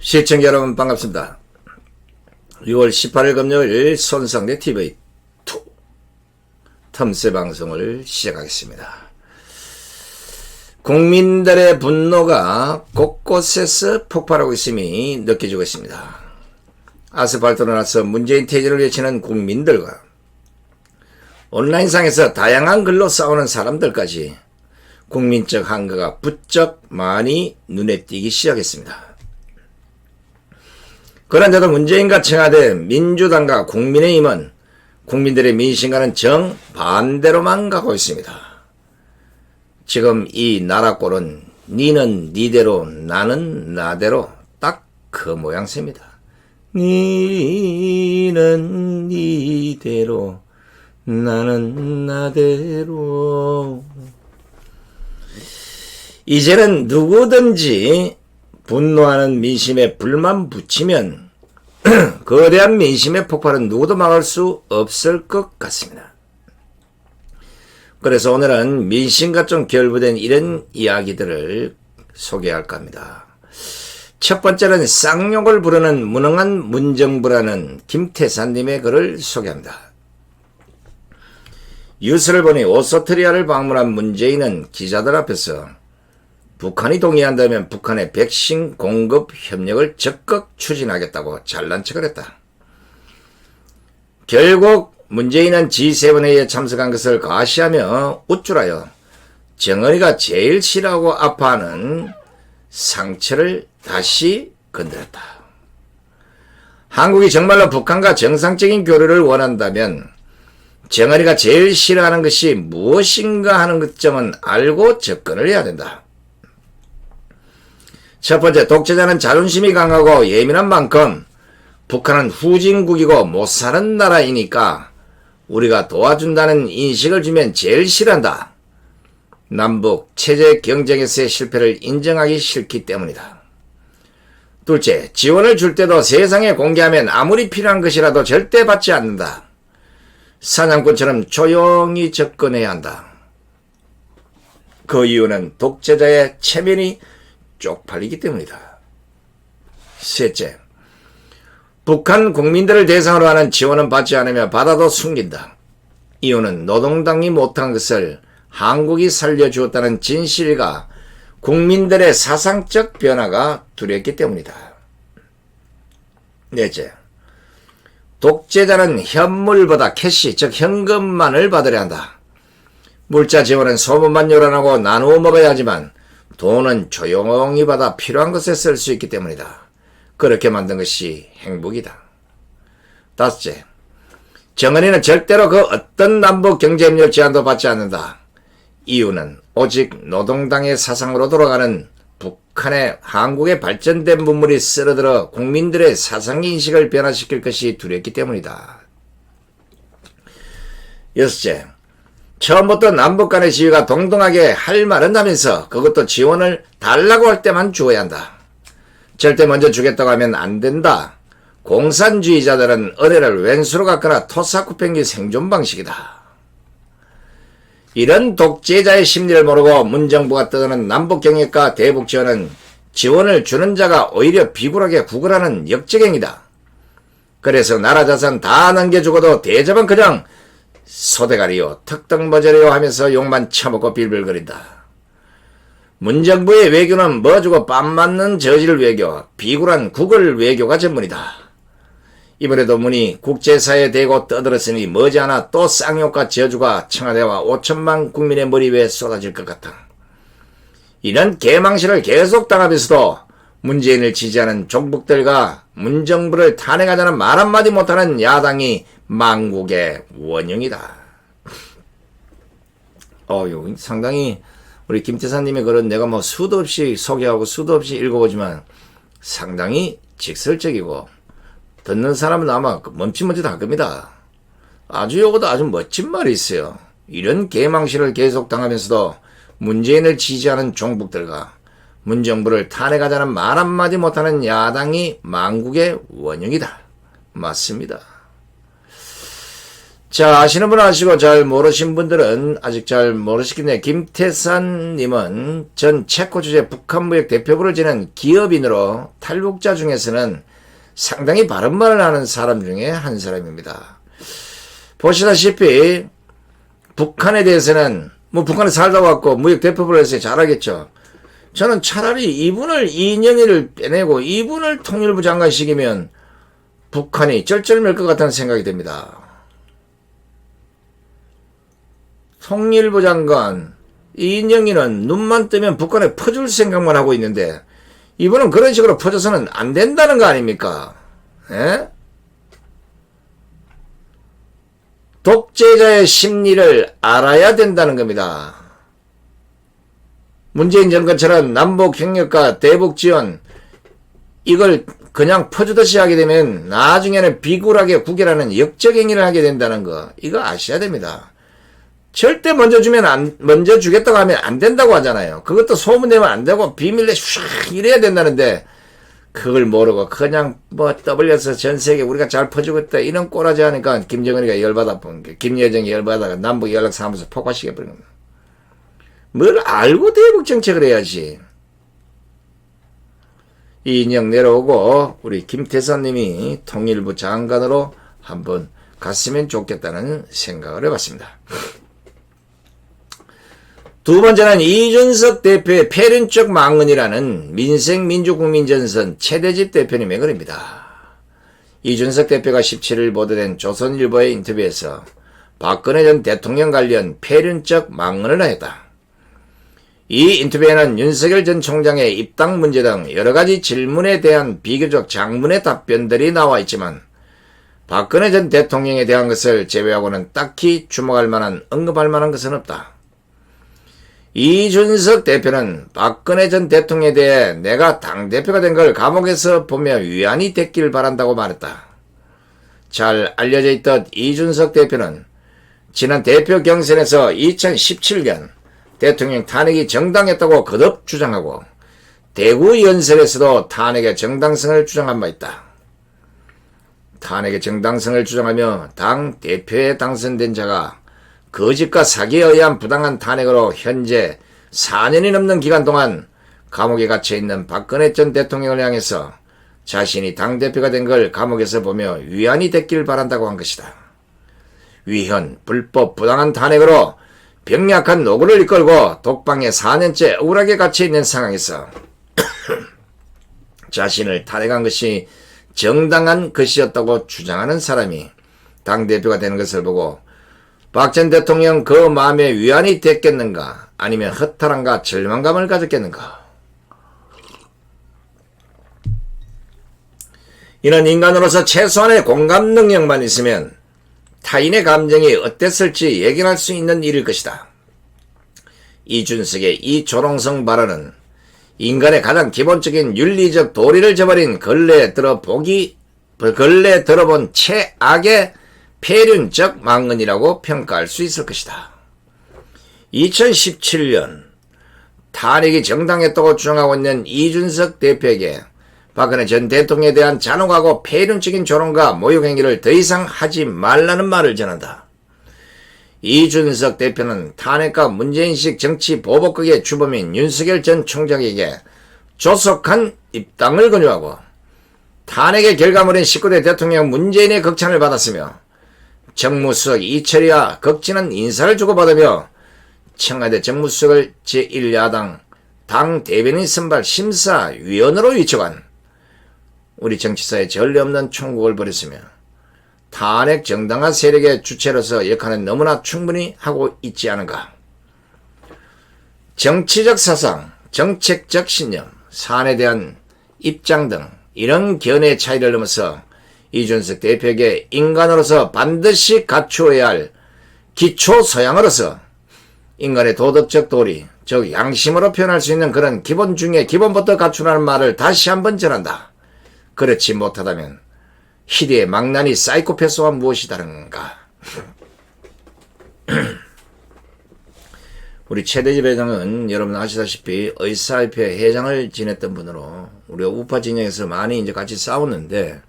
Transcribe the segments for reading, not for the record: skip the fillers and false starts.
시청자 여러분 반갑습니다. 6월 18일 금요일 손상대 TV2 틈새 방송을 시작하겠습니다. 국민들의 분노가 곳곳에서 폭발하고 있음이 느껴지고 있습니다. 아스팔트로 나서 문재인 퇴진을 외치는 국민들과 온라인상에서 다양한 글로 싸우는 사람들까지 국민적 한가가 부쩍 많이 눈에 띄기 시작했습니다. 그런데도 문재인과 청와대, 민주당과 국민의힘은 국민들의 민심과는 정반대로만 가고 있습니다. 지금 이 나라꼴은 니는 니대로 나는 나대로 딱 그 모양새입니다. 니는 니대로 나는 나대로. 이제는 누구든지 분노하는 민심에 불만 붙이면 거대한 민심의 폭발은 누구도 막을 수 없을 것 같습니다. 그래서 오늘은 민심과 좀 결부된 이런 이야기들을 소개할까 합니다. 첫 번째는 쌍욕을 부르는 무능한 문정부라는 김태산님의 글을 소개합니다. 뉴스를 보니 오스트리아를 방문한 문재인은 기자들 앞에서 북한이 동의한다면 북한의 백신 공급 협력을 적극 추진하겠다고 잘난 척을 했다. 결국 문재인은 G7 회의에 참석한 것을 과시하며 우쭐하여 정은이가 제일 싫어하고 아파하는 상처를 다시 건드렸다. 한국이 정말로 북한과 정상적인 교류를 원한다면 정은이가 제일 싫어하는 것이 무엇인가 하는 것점은 알고 접근을 해야 된다. 첫 번째, 독재자는 자존심이 강하고 예민한 만큼 북한은 후진국이고 못사는 나라이니까 우리가 도와준다는 인식을 주면 제일 싫어한다. 남북 체제 경쟁에서의 실패를 인정하기 싫기 때문이다. 둘째, 지원을 줄 때도 세상에 공개하면 아무리 필요한 것이라도 절대 받지 않는다. 사냥꾼처럼 조용히 접근해야 한다. 그 이유는 독재자의 체면이 쪽팔리기 때문이다. 셋째, 북한 국민들을 대상으로 하는 지원은 받지 않으며 받아도 숨긴다. 이유는 노동당이 못한 것을 한국이 살려주었다는 진실과 국민들의 사상적 변화가 두렵기 때문이다. 넷째, 독재자는 현물보다 캐시, 즉 현금만을 받으려 한다. 물자 지원은 소문만 요란하고 나누어 먹어야 하지만 돈은 조용히 받아 필요한 것에 쓸 수 있기 때문이다. 그렇게 만든 것이 행복이다. 다섯째, 정은이는 절대로 그 어떤 남북 경제협력 제안도 받지 않는다. 이유는 오직 노동당의 사상으로 돌아가는 북한의 한국의 발전된 문물이 쓸어들어 국민들의 사상인식을 변화시킬 것이 두렵기 때문이다. 여섯째, 처음부터 남북 간의 지위가 동등하게 할 말은 하면서 그것도 지원을 달라고 할 때만 주어야 한다. 절대 먼저 주겠다고 하면 안 된다. 공산주의자들은 은혜를 왼수로 갚거나 토사쿠 팽기 생존 방식이다. 이런 독재자의 심리를 모르고 문정부가 떠드는 남북경협과 대북지원은 지원을 주는 자가 오히려 비굴하게 구걸하는 역적행위다. 그래서 나라 자산 다 넘겨주고도 대접은 그냥 소대가리요 턱덩머저리요 하면서 욕만 처먹고 빌빌거린다. 문정부의 외교는 뭐 주고 빰 맞는 저질 외교, 비굴한 구걸 외교가 전문이다. 이번에도 문이 국제사회에 대고 떠들었으니 머지않아 또 쌍욕과 저주가 청와대와 5천만 국민의 머리 위에 쏟아질 것 같다. 이런 개망신을 계속 당하면서도 문재인을 지지하는 종북들과 문정부를 탄핵하자는 말 한마디 못하는 야당이 망국의 원흉이다. 상당히 우리 김태사님의 글은 내가 뭐 수도 없이 소개하고 수도 없이 읽어보지만 상당히 직설적이고 듣는 사람은 아마 멈칫멈칫 할 겁니다. 아주 요거도 아주 멋진 말이 있어요. 이런 개망신을 계속 당하면서도 문재인을 지지하는 종북들과 문정부를 탄핵하자는 말 한마디 못하는 야당이 망국의 원흉이다. 맞습니다. 자, 아시는 분은 아시고 잘 모르신 분들은 아직 잘 모르시겠네요. 김태산님은 전 체코 주재 북한무역 대표부를 지낸 기업인으로 탈북자 중에서는 상당히 바른 말을 하는 사람 중에 한 사람입니다. 보시다시피 북한에 대해서는 뭐 북한에 살다 왔고 무역 대표부를 해서 잘하겠죠. 저는 차라리 이분을 이인영이를 빼내고 이분을 통일부 장관시키면 북한이 쩔쩔맬 것 같다는 생각이 듭니다. 통일부 장관 이인영이는 눈만 뜨면 북한에 퍼줄 생각만 하고 있는데 이분은 그런 식으로 퍼져서는 안 된다는 거 아닙니까? 에? 독재자의 심리를 알아야 된다는 겁니다. 문재인 정권처럼 남북 협력과 대북 지원 이걸 그냥 퍼주듯이 하게 되면 나중에는 비굴하게 구결하는 역적행위를 하게 된다는 거 이거 아셔야 됩니다. 절대 먼저 주겠다고 하면 안 된다고 하잖아요. 그것도 소문내면 안 되고 비밀리에 슉 이래야 된다는데 그걸 모르고 그냥 뭐 떠벌려서 전 세계 우리가 잘 퍼주고 있다 이런 꼬라지 하니까 김정은이가 열받아 김여정이 열받아가 남북 연락사무소 폭파시켜버리는 거야. 뭘 알고 대북 정책을 해야지. 이인영 내려오고 우리 김태산님이 통일부 장관으로 한번 갔으면 좋겠다는 생각을 해봤습니다. 두 번째는 이준석 대표의 폐륜적 망언이라는 민생민주국민전선 최대집 대표님의 글입니다. 이준석 대표가 17일 보도된 조선일보의 인터뷰에서 박근혜 전 대통령 관련 폐륜적 망언을 하였다. 이 인터뷰에는 윤석열 전 총장의 입당 문제 등 여러가지 질문에 대한 비교적 장문의 답변들이 나와 있지만 박근혜 전 대통령에 대한 것을 제외하고는 딱히 주목할 만한 언급할 만한 것은 없다. 이준석 대표는 박근혜 전 대통령에 대해 내가 당대표가 된 걸 감옥에서 보며 위안이 됐길 바란다고 말했다. 잘 알려져 있듯 이준석 대표는 지난 대표 경선에서 2017년 대통령 탄핵이 정당했다고 거듭 주장하고 대구 연설에서도 탄핵의 정당성을 주장한 바 있다. 탄핵의 정당성을 주장하며 당 대표에 당선된 자가 거짓과 사기에 의한 부당한 탄핵으로 현재 4년이 넘는 기간 동안 감옥에 갇혀있는 박근혜 전 대통령을 향해서 자신이 당대표가 된 걸 감옥에서 보며 위안이 됐길 바란다고 한 것이다. 위헌, 불법, 부당한 탄핵으로 병약한 노고를 이끌고 독방에 4년째 억울하게 갇혀있는 상황에서 자신을 탄핵한 것이 정당한 것이었다고 주장하는 사람이 당대표가 되는 것을 보고 박 전 대통령 그 마음에 위안이 됐겠는가 아니면 허탈함과 절망감을 가졌겠는가. 이는 인간으로서 최소한의 공감 능력만 있으면 타인의 감정이 어땠을지 예견할 수 있는 일일 것이다. 이준석의 이 조롱성 발언은 인간의 가장 기본적인 윤리적 도리를 저버린 근래에 들어본 최악의 폐륜적 망언이라고 평가할 수 있을 것이다. 2017년 탄핵이 정당했다고 주장하고 있는 이준석 대표에게 박근혜 전 대통령에 대한 잔혹하고 폐륜적인 조롱과 모욕행위를 더 이상 하지 말라는 말을 전한다. 이준석 대표는 탄핵과 문재인식 정치 보복극의 주범인 윤석열 전 총장에게 조속한 입당을 권유하고 탄핵의 결과물인 19대 대통령 문재인의 극찬을 받았으며 정무수석 이철이와 극진한 인사를 주고받으며 청와대 정무수석을 제1야당 당 대변인 선발 심사위원으로 위촉한 우리 정치사에 전례 없는 총국을 벌였으며 탄핵 정당한 세력의 주체로서 역할은 너무나 충분히 하고 있지 않은가. 정치적 사상, 정책적 신념, 사안에 대한 입장 등 이런 견해의 차이를 넘어서 이준석 대표에게 인간으로서 반드시 갖추어야 할 기초 소양으로서 인간의 도덕적 도리, 즉 양심으로 표현할 수 있는 그런 기본 중에 기본부터 갖추라는 말을 다시 한번 전한다. 그렇지 못하다면 희대의 망나니 사이코패스와 무엇이 다른가. 우리 최대집 회장은 여러분 아시다시피 의사협회 회장을 지냈던 분으로 우리가 우파 진영에서 많이 이제 같이 싸웠는데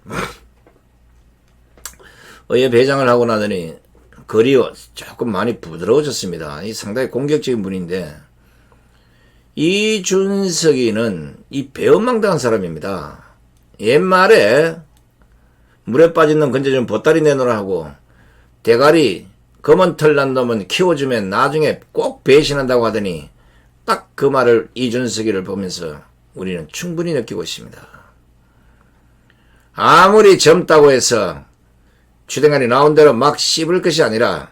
의협 회장을 하고 나더니 조금 많이 부드러워졌습니다. 이 상당히 공격적인 분인데, 이준석이는 이 배은망당한 사람입니다. 옛말에 물에 빠진 놈 건져주면 보따리 내놓으라 하고, 대가리 검은 털 난 놈은 키워주면 나중에 꼭 배신한다고 하더니 딱 그 말을 이준석이를 보면서 우리는 충분히 느끼고 있습니다. 아무리 젊다고 해서 주댕아리 나온 대로 막 씹을 것이 아니라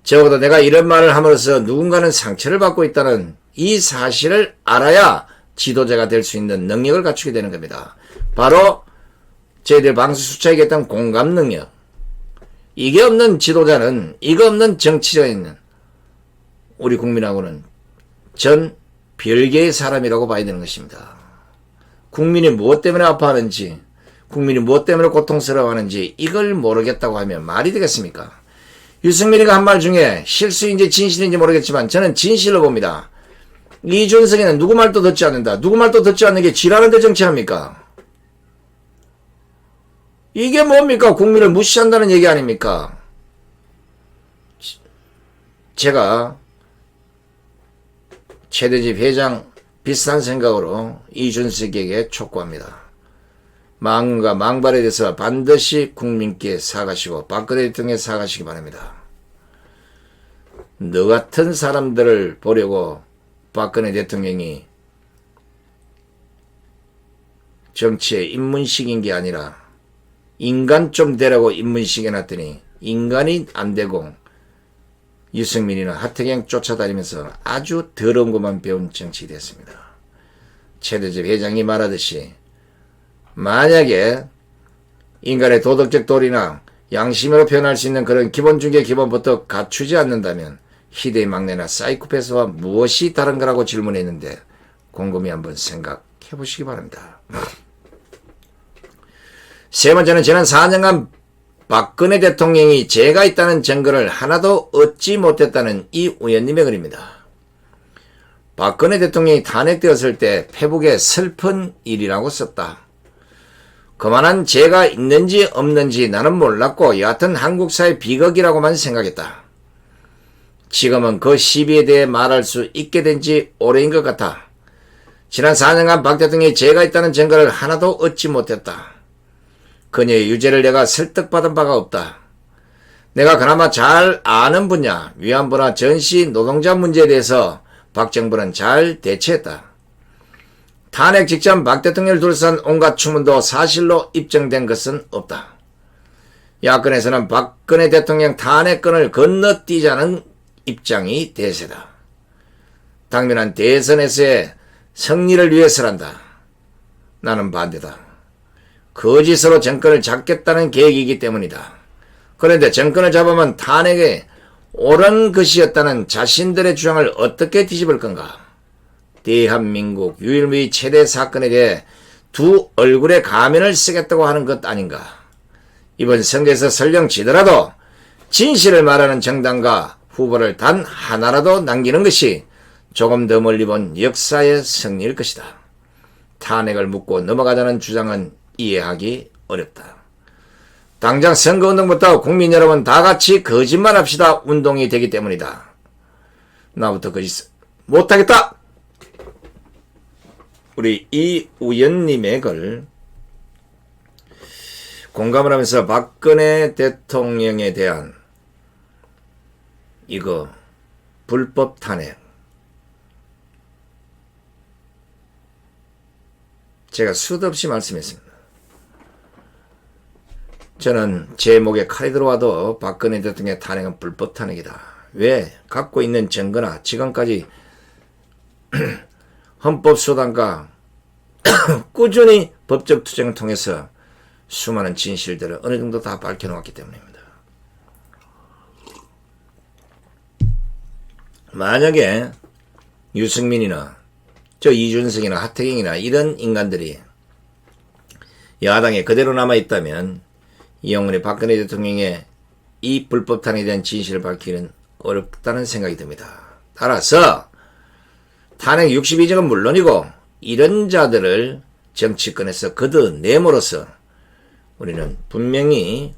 적어도 내가 이런 말을 함으로써 누군가는 상처를 받고 있다는 이 사실을 알아야 지도자가 될 수 있는 능력을 갖추게 되는 겁니다. 바로 저희들 방수수차에 했던 공감 능력. 이게 없는 지도자는, 이거 없는 정치자인 우리 국민하고는 전 별개의 사람이라고 봐야 되는 것입니다. 국민이 무엇 때문에 아파하는지, 국민이 무엇 때문에 고통스러워하는지 이걸 모르겠다고 하면 말이 되겠습니까? 유승민이가 한 말 중에 실수인지 진실인지 모르겠지만 저는 진실로 봅니다. 이준석이는 누구 말도 듣지 않는다. 누구 말도 듣지 않는 게 지랄한데 정치합니까? 이게 뭡니까? 국민을 무시한다는 얘기 아닙니까? 제가 최대집 회장 비슷한 생각으로 이준석에게 촉구합니다. 망과 망발에 대해서 반드시 국민께 사과하시고 박근혜 대통령에 사과하시기 바랍니다. 너 같은 사람들을 보려고 박근혜 대통령이 정치에 입문시킨 게 아니라 인간 좀 되라고 입문시켜놨더니 인간이 안 되고 유승민이나 하태경 쫓아다니면서 아주 더러운 것만 배운 정치 됐습니다. 최대집 회장이 말하듯이 만약에 인간의 도덕적 도리나 양심으로 표현할 수 있는 그런 기본 중의 기본부터 갖추지 않는다면 희대의 막내나 사이코패스와 무엇이 다른 거라고 질문했는데 곰곰이 한번 생각해 보시기 바랍니다. 세 번째는 지난 4년간 박근혜 대통령이 죄가 있다는 증거를 하나도 얻지 못했다는 이 의원님의 글입니다. 박근혜 대통령이 탄핵되었을 때 페북에 슬픈 일이라고 썼다. 그만한 죄가 있는지 없는지 나는 몰랐고 여하튼 한국 사회 비극이라고만 생각했다. 지금은 그 시비에 대해 말할 수 있게 된 지 오래인 것 같아. 지난 4년간 박 대통령이 죄가 있다는 증거를 하나도 얻지 못했다. 그녀의 유죄를 내가 설득받은 바가 없다. 내가 그나마 잘 아는 분야, 위안부나 전시 노동자 문제에 대해서 박 정부는 잘 대처했다. 탄핵 직전 박 대통령을 둘러싼 온갖 추문도 사실로 입증된 것은 없다. 야권에서는 박근혜 대통령 탄핵권을 건너뛰자는 입장이 대세다. 당면한 대선에서의 승리를 위해서란다. 나는 반대다. 거짓으로 정권을 잡겠다는 계획이기 때문이다. 그런데 정권을 잡으면 탄핵에 옳은 것이었다는 자신들의 주장을 어떻게 뒤집을 건가? 대한민국 유일무이 최대 사건에 대해 두 얼굴의 가면을 쓰겠다고 하는 것 아닌가? 이번 선거에서 설령 지더라도 진실을 말하는 정당과 후보를 단 하나라도 남기는 것이 조금 더 멀리 본 역사의 승리일 것이다. 탄핵을 묻고 넘어가자는 주장은 이해하기 어렵다. 당장 선거운동부터 국민 여러분 다 같이 거짓말합시다 운동이 되기 때문이다. 나부터 거짓 못하겠다. 우리 이 의원님의 글 공감을 하면서 박근혜 대통령에 대한 이거 불법 탄핵 제가 수도 없이 말씀했습니다. 저는 제 목에 칼이 들어와도 박근혜 대통령의 탄핵은 불법 탄핵이다. 왜? 갖고 있는 증거나 지금까지 헌법소단과 꾸준히 법적 투쟁을 통해서 수많은 진실들을 어느 정도 다 밝혀놓았기 때문입니다. 만약에 유승민이나 저 이준석이나 하태경이나 이런 인간들이 야당에 그대로 남아있다면 이영훈의 박근혜 대통령의 이 불법 탄핵에 대한 진실을 밝히기는 어렵다는 생각이 듭니다. 따라서 탄핵 62적은 물론이고 이런 자들을 정치권에서 걷어내므로써 우리는 분명히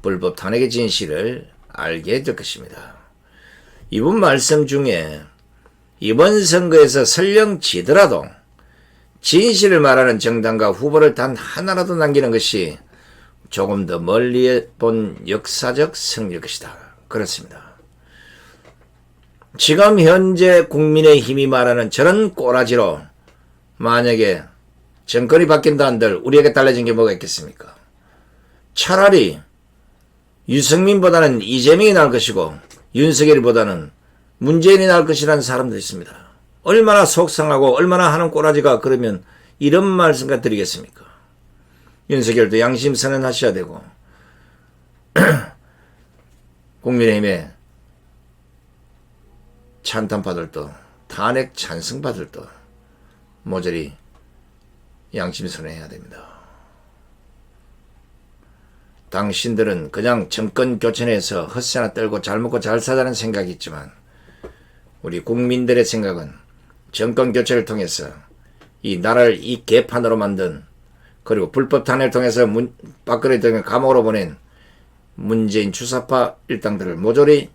불법 탄핵의 진실을 알게 될 것입니다. 이번 말씀 중에 이번 선거에서 설령 지더라도 진실을 말하는 정당과 후보를 단 하나라도 남기는 것이 조금 더 멀리 본 역사적 승리일 것이다. 그렇습니다. 지금 현재 국민의힘이 말하는 저런 꼬라지로 만약에 정권이 바뀐다 한들 우리에게 달라진 게 뭐가 있겠습니까? 차라리 유승민보다는 이재명이 나을 것이고 윤석열보다는 문재인이 나을 것이라는 사람도 있습니다. 얼마나 속상하고 얼마나 하는 꼬라지가 그러면 이런 말씀과 드리겠습니까? 윤석열도 양심 선언하셔야 되고 국민의힘에 찬탄받을 또 탄핵 찬성받을 또 모조리 양심 선언해야 됩니다. 당신들은 그냥 정권 교체해서 헛새나 떨고 잘 먹고 잘 사자는 생각이 있지만 우리 국민들의 생각은 정권 교체를 통해서 이 나라를 이 개판으로 만든 그리고 불법 탄핵을 통해서 박근혜 대통령 감옥으로 보낸 문재인 주사파 일당들을 모조리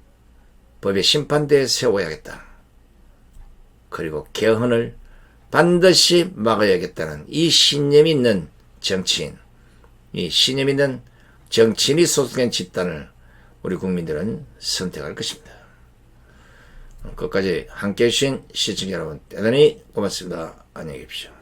법의 심판대에 세워야겠다. 그리고 개헌을 반드시 막아야겠다는 이 신념이 있는 정치인, 이 신념 있는 정치인이 소속된 집단을 우리 국민들은 선택할 것입니다. 끝까지 함께해 주신 시청자 여러분 대단히 고맙습니다. 안녕히 계십시오.